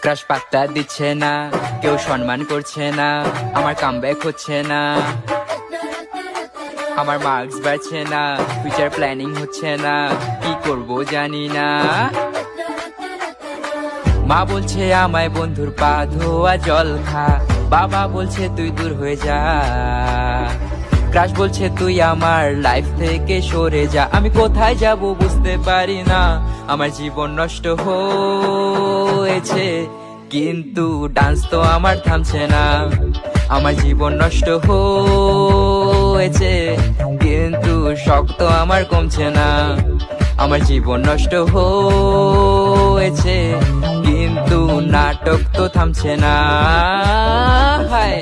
Crush পাত্তা দিচ্ছে না, কেউ সম্মান করছে না, আমার কামব্যাক হচ্ছে না, আমার মার্কস বাড়ছে না, ফিউচার প্ল্যানিং হচ্ছে না, কি করব জানি না। মা বলছে আমায় বন্ধুর পা ধোয়া জল খা, বাবা বলছে তুই দূর হয়ে যা, ক্রাশ বলছে তুই আমার লাইফ থেকে সরে যা। আমি কোথায় যাব বুঝতে পারি না, আমার জীবন নষ্ট হয়েছে কিন্তু ডান্স তো আমার থামছে না। আমার জীবন নষ্ট হয়েছে কিন্তু শখ তো আমার কমছে না। আমার জীবন নষ্ট হয়েছে কিন্তু নাটক তো থামছে না। হায়